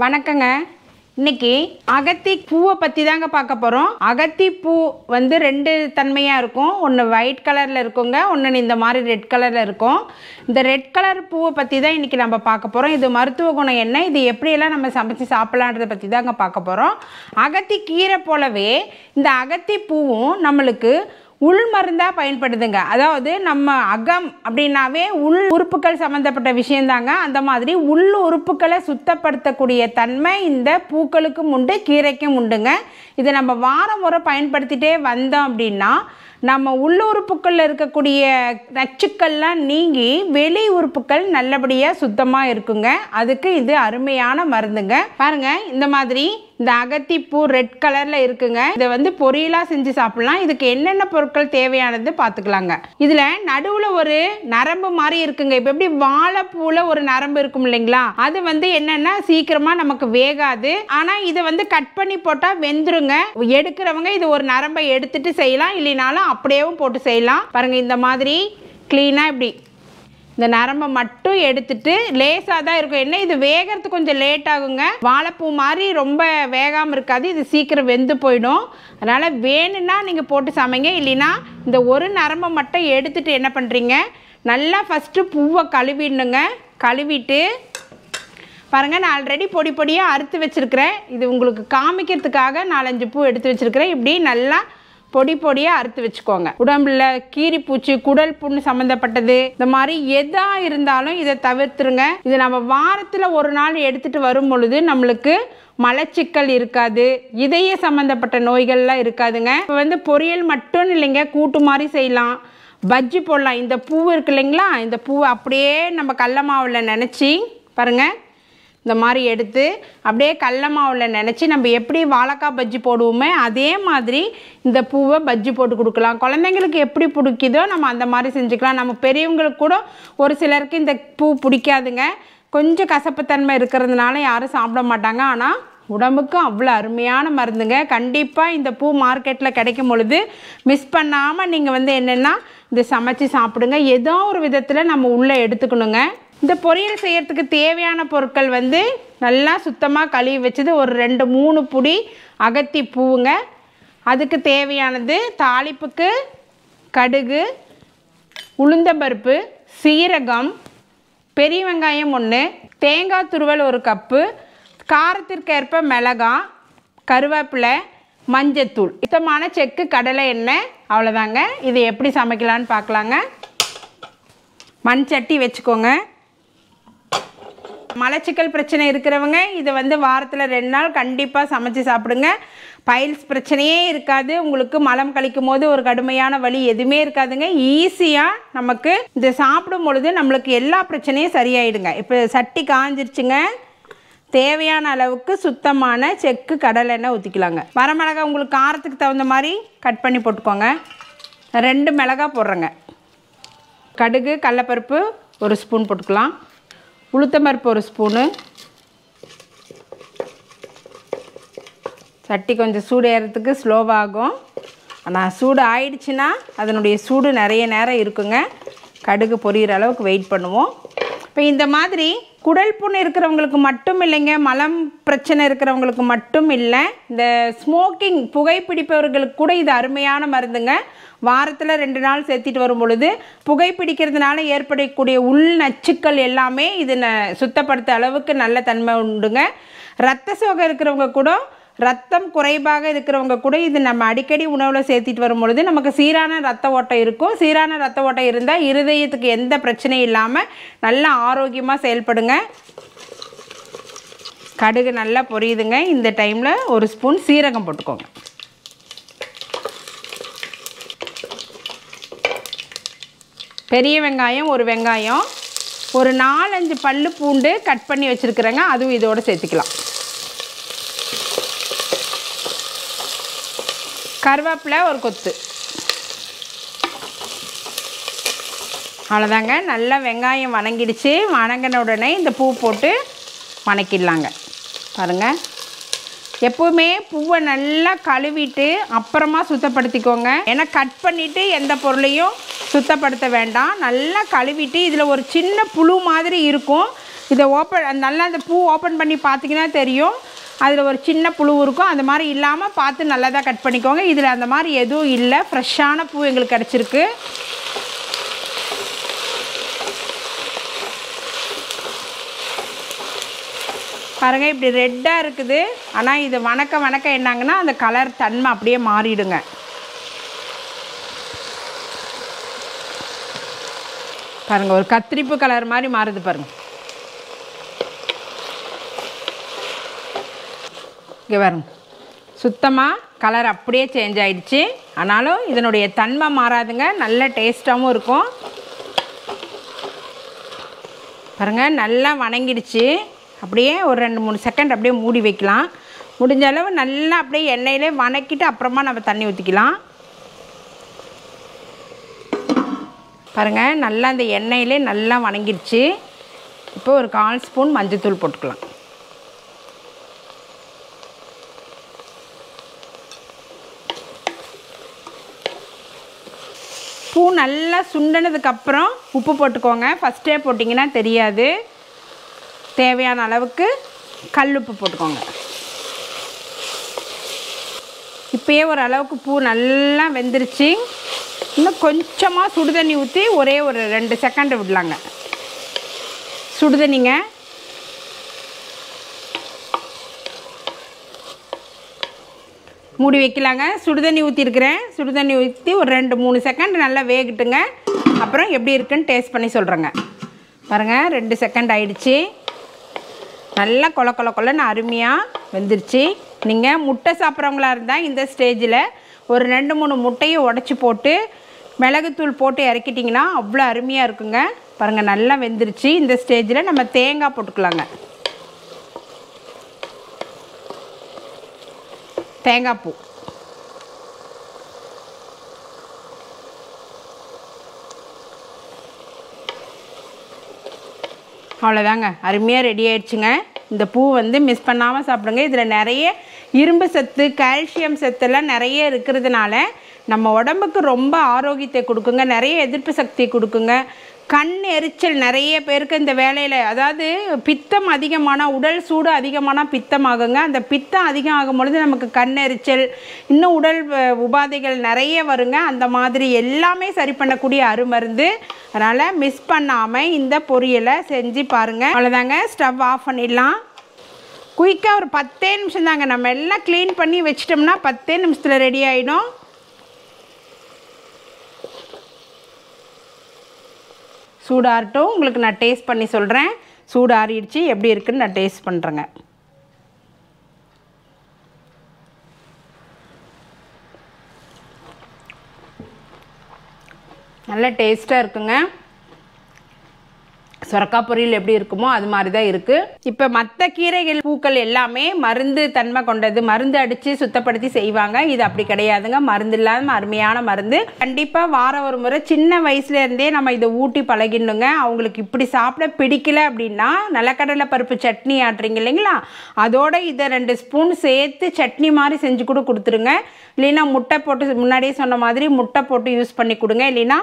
வணக்கங்க. இன்னைக்கு அகத்தி பூவை பற்றி தாங்க பார்க்க போகிறோம். அகத்தி பூ வந்து ரெண்டு தன்மையாக இருக்கும். ஒன்று ஒயிட் கலரில் இருக்குங்க, ஒன்று இந்த மாதிரி ரெட் கலரில் இருக்கும். இந்த ரெட் கலர் பூவை பற்றி தான் இன்றைக்கி நம்ம பார்க்க போகிறோம். இது மருத்துவ குணம் என்ன, இது எப்படியெல்லாம் நம்ம சமைச்சு சாப்பிட்லான்றதை பற்றி தாங்க பார்க்க போகிறோம். அகத்தி கீரை போலவே இந்த அகத்தி பூவும் நம்மளுக்கு உள் மருந்தாக பயன்படுதுங்க. அதாவது நம்ம அகம் அப்படின்னாவே உள் உறுப்புகள் சம்மந்தப்பட்ட விஷயந்தாங்க. அந்த மாதிரி உள் உறுப்புகளை சுத்தப்படுத்தக்கூடிய தன்மை இந்த பூக்களுக்கும் உண்டு, கீரைக்கும் உண்டுங்க. இதை நம்ம வாரம் முறை பயன்படுத்திகிட்டே வந்தோம் அப்படின்னா நம்ம உள்ளுறுப்புக்களில் இருக்கக்கூடிய நச்சுக்கள்லாம் நீங்கி வெளி உறுப்புகள் நல்லபடியாக சுத்தமாக இருக்குங்க. அதுக்கு இது அருமையான மருந்துங்க. பாருங்கள், இந்த மாதிரி இந்த அகத்திப்பூ ரெட் கலரில் இருக்குங்க. இதை வந்து பொரியலாக செஞ்சு சாப்பிட்லாம். இதுக்கு என்னென்ன பொருட்கள் தேவையானது பார்த்துக்கலாங்க. இதில் நடுவில் ஒரு நரம்பு மாதிரி இருக்குங்க. இப்போ எப்படி வாழைப்பூவில் ஒரு நரம்பு இருக்கும் இல்லைங்களா, அது வந்து என்னென்னா சீக்கிரமாக நமக்கு வேகாது. ஆனால் இதை வந்து கட் பண்ணி போட்டால் வெந்துருங்க. எடுக்கிறவங்க இது ஒரு நரம்பை எடுத்துட்டு செய்யலாம், இல்லைனாலும் அப்படியேவும் போட்டு செய்யலாம். பாருங்கள், இந்த மாதிரி க்ளீனாக இப்படி இந்த நரம்பை மட்டும் எடுத்துட்டு லேசாக தான் இருக்கும். என்ன இது வேகிறதுக்கு கொஞ்சம் லேட் ஆகுங்க. வாழைப்பூ மாதிரி ரொம்ப வேகாமல் இருக்காது, இது சீக்கிரம் வெந்து போயிடும். அதனால் வேணும்னா நீங்கள் போட்டு சமைங்க. இல்லைன்னா இந்த ஒரு நரம்பை மட்டும் எடுத்துட்டு என்ன பண்ணுறீங்க, நல்லா ஃபஸ்ட்டு பூவை கழுவிடணுங்க. கழுவிட்டு பாருங்கள், நான் ஆல்ரெடி பொடி பொடியாக அறுத்து வச்சுருக்கிறேன். இது உங்களுக்கு காமிக்கிறதுக்காக 4-5 பூ எடுத்து வச்சுருக்கிறேன். இப்படி நல்லா பொடி பொடியாக அறுத்து வச்சுக்கோங்க. உடம்புல கீரி பூச்சி, குடல் புண்ணு சம்மந்தப்பட்டது, இந்த மாதிரி எதாக இருந்தாலும் இதை தவிர்த்துருங்க. இது நம்ம வாரத்தில் ஒரு நாள் எடுத்துகிட்டு வரும் பொழுது நம்மளுக்கு மலச்சிக்கல் இருக்காது, இதய சம்மந்தப்பட்ட நோய்கள்லாம் இருக்காதுங்க. இப்போ வந்து பொரியல் மட்டும் இல்லைங்க, கூட்டு மாதிரி செய்யலாம், பஜ்ஜி போடலாம். இந்த பூ இருக்கு இல்லைங்களா, இந்த பூவை அப்படியே நம்ம கடல மாவில் நினச்சி பாருங்கள், இந்த மாதிரி எடுத்து அப்படியே கடல மாவில் நினச்சி நம்ம எப்படி வாழைக்காய் பஜ்ஜி போடுவோமே அதே மாதிரி இந்த பூவை பஜ்ஜி போட்டு கொடுக்கலாம். குழந்தைங்களுக்கு எப்படி பிடிக்குதோ நம்ம அந்த மாதிரி செஞ்சுக்கலாம். நம்ம பெரியவங்களுக்கு கூட ஒரு சிலருக்கு இந்த பூ பிடிக்காதுங்க, கொஞ்சம் கசப்புத்தன்மை இருக்கிறதுனால யாரும் சாப்பிட மாட்டாங்க. ஆனால் உடம்புக்கு அவ்வளோ அருமையான மருந்துங்க. கண்டிப்பாக இந்த பூ மார்க்கெட்டில் கிடைக்கும் பொழுது மிஸ் பண்ணாமல் நீங்கள் வந்து என்னென்னா இதை சமைச்சு சாப்பிடுங்க. ஏதோ ஒரு விதத்தில் நம்ம உள்ளே எடுத்துக்கணுங்க. இந்த பொரியல் செய்கிறதுக்கு தேவையான பொருட்கள் வந்து நல்லா சுத்தமாக கழுவி வச்சது ஒரு 2-3 புடி அகத்தி பூவுங்க. அதுக்கு தேவையானது தாளிப்புக்கு கடுகு, உளுந்தம்பருப்பு, சீரகம், பெரிய வெங்காயம் 1, தேங்காய் துருவல் 1 கப்பு, காரத்திற்கேற்ப மிளகாய், கருவேப்பிலை, மஞ்சத்தூள், சுத்தமான செக்கு கடலை எண்ணெய், அவ்வளோதாங்க. இது எப்படி சமைக்கலான்னு பார்க்கலாங்க. மண் சட்டி வச்சுக்கோங்க. மலச்சிக்கல் பிரச்சனை இருக்கிறவங்க இதை வந்து வாரத்தில் 2 நாள் கண்டிப்பாக சமைச்சு சாப்பிடுங்க. பைல்ஸ் பிரச்சனையே இருக்காது. உங்களுக்கு மலம் கழிக்கும் போது ஒரு கடுமையான வலி எதுவுமே இருக்காதுங்க. ஈஸியாக நமக்கு இதை சாப்பிடும் பொழுது நம்மளுக்கு எல்லா பிரச்சனையும் சரியாயிடுங்க. இப்போ சட்டி காஞ்சிருச்சுங்க. தேவையான அளவுக்கு சுத்தமான செக்கு கடலை எண்ணெய் ஊற்றிக்கலாங்க. வரமிளகாய் உங்களுக்கு காரத்துக்கு தகுந்த மாதிரி கட் பண்ணி போட்டுக்கோங்க. 2 மிளகாய் போடுறேங்க. கடுகு, கடலைப்பருப்பு 1 ஸ்பூன் போட்டுக்கலாம். உளுத்தம்பருப்பு 1 ஸ்பூனு. சட்டி கொஞ்சம் சூடு ஏறதுக்கு ஸ்லோவாகும். ஆனால் சூடு ஆயிடுச்சுன்னா அதனுடைய சூடு நிறைய நேரம் இருக்குங்க. கடுகு பொரியிற அளவுக்கு வெயிட் பண்ணுவோம். இப்போ இந்த மாதிரி குடல் புண்ணு இருக்கிறவங்களுக்கு மட்டும் இல்லைங்க, மலம் பிரச்சனை இருக்கிறவங்களுக்கு மட்டும் இல்லை, இந்த ஸ்மோக்கிங் புகைப்பிடிப்பவர்களுக்கு கூட இது அருமையான மருந்துங்க. வாரத்தில் 2 நாள் சேர்த்திட்டு வரும் பொழுது புகைப்பிடிக்கிறதுனால ஏற்படக்கூடிய உள் நச்சுக்கள் எல்லாமே இது சுத்தப்படுத்த அளவுக்கு நல்ல தன்மை உண்டுங்க. இரத்த சோகை இருக்கிறவங்க கூட, ரத்தம் குறைவாக இருக்கிறவங்க கூட இது நம்ம அடிக்கடி உணவில் சேர்த்திட்டு வரும் பொழுது நமக்கு சீரான ரத்த ஓட்டம் இருக்கும். சீரான ரத்த ஓட்டம் இருந்தால் இருதயத்துக்கு எந்த பிரச்சனையும் இல்லாமல் நல்லா ஆரோக்கியமாக செயல்படுங்க. கடுகு நல்லா பொரியுதுங்க. இந்த டைமில் 1 ஸ்பூன் சீரகம் போட்டுக்கோங்க. பெரிய வெங்காயம் 1 வெங்காயம், ஒரு 4-5 பல்லு பூண்டு கட் பண்ணி வச்சுருக்குறேங்க, அதுவும் இதோடு சேர்த்துக்கலாம். கருவேப்பிலை 1 கொத்து. அவ்வளோதாங்க. நல்லா வெங்காயம் வணங்கிடுச்சு. வணங்கின உடனே இந்த பூ போட்டு வணக்கிடலாங்க. பாருங்கள், எப்போவுமே பூவை நல்லா கழுவிட்டு அப்புறமா சுத்தப்படுத்திக்கோங்க. ஏன்னா கட் பண்ணிவிட்டு எந்த பொருளையும் சுத்தப்படுத்த வேண்டாம். நல்லா கழுவிட்டு இதில் ஒரு சின்ன புழு மாதிரி இருக்கும், இதை நல்லா அந்த பூ ஓப்பன் பண்ணி பார்த்தீங்கன்னா தெரியும், அதில் ஒரு சின்ன புழு இருக்கும். அந்த மாதிரி இல்லாமல் பார்த்து நல்லா தான் கட் பண்ணிக்கோங்க. இதில் அந்த மாதிரி எதுவும் இல்லை, ஃப்ரெஷ்ஷான பூ எங்களுக்கு கிடச்சிருக்கு. பாருங்கள், இப்படி ரெட்டாக இருக்குது. ஆனால் இது வணக்க என்னாங்கன்னா அந்த கலர் தன்மை அப்படியே மாறிடுங்க. பாருங்கள், ஒரு கத்திரிப்பு கலர் மாதிரி மாறுது பாருங்கள். இங்கே பாருங்க, சுத்தமாக கலர் அப்படியே சேஞ்ச் ஆகிடுச்சு. ஆனாலும் இதனுடைய தன்மை மாறாதுங்க, நல்ல டேஸ்ட்டாகவும் இருக்கும். பாருங்கள், நல்லா வணங்கிடுச்சு. அப்படியே ஒரு 2-3 செகண்ட் அப்படியே மூடி வைக்கலாம். முடிஞ்ச அளவு நல்லா அப்படியே எண்ணெயிலே வணக்கிட்டு அப்புறமா நம்ம தண்ணி ஊற்றிக்கலாம். பாருங்கள், நல்லா அந்த எண்ணெயிலே நல்லா வணங்கிடுச்சு. இப்போ ஒரு 1/4 ஸ்பூன் மஞ்சள்தூள் போட்டுக்கலாம். பூ நல்லா சுண்டினதுக்கப்புறம் உப்பு போட்டுக்கோங்க. ஃபஸ்ட்டே போட்டிங்கன்னா தெரியாது. தேவையான அளவுக்கு கல் உப்பு போட்டுக்கோங்க. இப்போயே ஒரு அளவுக்கு பூ நல்லா வெந்துருச்சு. இன்னும் கொஞ்சமாக சுடுதண்ணி ஊற்றி ஒரே ஒரு 2 செகண்ட் விடலாங்க. சுடுதண்ணிங்க. மூடி வைக்கலாங்க. சுடுதண்ணி ஊற்றிருக்கிறேன். சுடுதண்ணி ஊற்றி ஒரு 2-3 செகண்ட் நல்லா வேகட்டுங்க. அப்புறம் எப்படி இருக்குன்னு டேஸ்ட் பண்ணி சொல்கிறேங்க. பாருங்கள், 2 செகண்ட் ஆயிடுச்சு. நல்லா கொலன்னு அருமையாக வெந்துருச்சு. நீங்கள் முட்டை சாப்பிட்றவங்களா இருந்தால் இந்த ஸ்டேஜில் ஒரு 2-3 முட்டையை உடச்சி போட்டு மிளகுத்தூள் போட்டு இறக்கிட்டிங்கன்னா அவ்வளோ அருமையாக இருக்குங்க. பாருங்கள், நல்லா வெந்துருச்சு. இந்த ஸ்டேஜில் நம்ம தேங்காய் போட்டுக்கலாங்க. தேங்காய் பூ அவ்வளோதாங்க, அருமையாக ரெடி ஆயிடுச்சுங்க. இந்த பூ வந்து மிஸ் பண்ணாமல் சாப்பிடுங்க. இதில் நிறைய இரும்பு சத்து, கால்சியம் சத்துலாம் நிறைய இருக்கிறதுனால நம்ம உடம்புக்கு ரொம்ப ஆரோக்கியத்தை கொடுக்குங்க, நிறைய எதிர்ப்பு சக்தி கொடுக்குங்க. கண் எரிச்சல் நிறைய பேருக்கு இந்த வேலையில், அதாவது பித்தம் அதிகமான, உடல் சூடு அதிகமான பித்தம் ஆகுங்க. அந்த பித்தம் அதிகம் ஆகும் பொழுது நமக்கு கண் எரிச்சல், இன்னும் உடல் உபாதைகள் நிறைய வருங்க. அந்த மாதிரி எல்லாமே சரி பண்ணக்கூடிய அருமருந்து. அதனால் மிஸ் பண்ணாமல் இந்த பொரியலை செஞ்சு பாருங்கள். அவ்வளோதாங்க, ஸ்டவ் ஆஃப் பண்ணிடலாம். குயிக்காக ஒரு 10 நிமிஷம் தாங்க. நம்ம எல்லாம் க்ளீன் பண்ணி வச்சிட்டோம்னா 10 நிமிஷத்தில் ரெடி ஆகிடும். சூடாகட்டும், உங்களுக்கு நான் டேஸ்ட் பண்ணி சொல்கிறேன். சூடு ஆறிடுச்சு, எப்படி இருக்குன்னு நான் டேஸ்ட் பண்ணுறேங்க. நல்ல டேஸ்ட்டாக இருக்குங்க. சொரக்காய் பொரியல் எப்படி இருக்குமோ அது மாதிரி தான் இருக்குது. இப்போ மற்ற கீரைகள், பூக்கள் எல்லாமே மருந்து தன்மை கொண்டது, மருந்து அடித்து சுத்தப்படுத்தி செய்வாங்க. இது அப்படி கிடையாதுங்க, மருந்து இல்லாத அருமையான மருந்து. கண்டிப்பாக வாரம் ஒரு முறை சின்ன வயசுலேருந்தே நம்ம இதை ஊட்டி பழகிடணுங்க. அவங்களுக்கு இப்படி சாப்பிட பிடிக்கல அப்படின்னா நிலக்கடலை பருப்பு சட்னி ஆட்டுறீங்க இல்லைங்களா, அதோட இதை 2 ஸ்பூன் சேர்த்து சட்னி மாதிரி செஞ்சு கூட கொடுத்துருங்க. இல்லைன்னா முட்டை போட்டு, முன்னாடியே சொன்ன மாதிரி முட்டை போட்டு யூஸ் பண்ணி கொடுங்க. இல்லைன்னா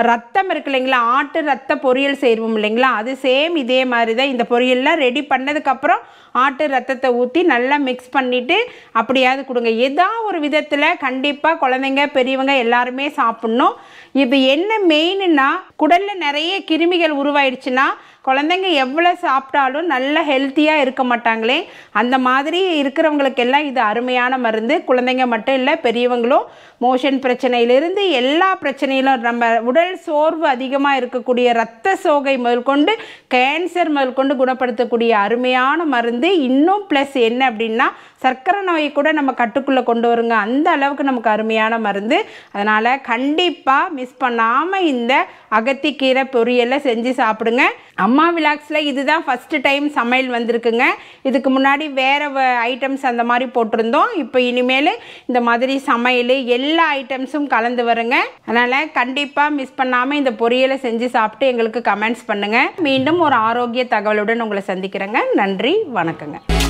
ரத்தம் இருக்கு இல்லைங்களா, ஆட்டு ரத்த பொரியல் செய்வோம் இல்லைங்களா, அது சேம் இதே மாதிரி தான். இந்த பொரியல்லாம் ரெடி பண்ணதுக்கப்புறம் ஆட்டு ரத்தத்தை ஊற்றி நல்லா மிக்ஸ் பண்ணிவிட்டு அப்படியாவது கொடுங்க. ஏதாவது ஒரு விதத்தில் கண்டிப்பாக குழந்தைங்க பெரியவங்க எல்லாருமே சாப்பிட்ணும். இது என்ன மெயின்னா, குடலில் நிறைய கிருமிகள் உருவாயிடுச்சுன்னா குழந்தைங்க எவ்வளோ சாப்பிட்டாலும் நல்ல ஹெல்த்தியாக இருக்க மாட்டாங்களே. அந்த மாதிரி இருக்கிறவங்களுக்கெல்லாம் இது அருமையான மருந்து. குழந்தைங்க மட்டும் இல்லை, பெரியவங்களும் மோஷன் பிரச்சனையிலிருந்து எல்லா பிரச்சனையிலும், நம்ம உடல் சோர்வு அதிகமாக இருக்கக்கூடிய இரத்த சோகை முதற்கொண்டு கேன்சர் முதற்கொண்டு குணப்படுத்தக்கூடிய அருமையான மருந்து. இன்னும் ப்ளஸ் என்ன அப்படின்னா, சர்க்கரை நோயை கூட நம்ம கட்டுக்குள்ளே கொண்டு வருங்க. அந்த அளவுக்கு நமக்கு அருமையான மருந்து. அதனால் கண்டிப்பாக மிஸ் பண்ணாமல் இந்த அகத்திக்கீரை பொரியலை செஞ்சு சாப்பிடுங்க. அம்மா விலாக்ஸில் இதுதான் ஃபஸ்ட்டு டைம் சமையல் வந்திருக்குங்க. இதுக்கு முன்னாடி வேறு ஐட்டம்ஸ் அந்த மாதிரி போட்டிருந்தோம். இப்போ இனிமேல் இந்த மாதிரி சமையல் எல்லா ஐட்டம்ஸும் கலந்து வருங்க. அதனால் கண்டிப்பாக மிஸ் பண்ணாமல் இந்த பொரியலை செஞ்சு சாப்பிட்டு எங்களுக்கு கமெண்ட்ஸ் பண்ணுங்கள். மீண்டும் ஒரு ஆரோக்கிய தகவலுடன் உங்களை சந்திக்கிறேங்க. நன்றி, வணக்கங்க.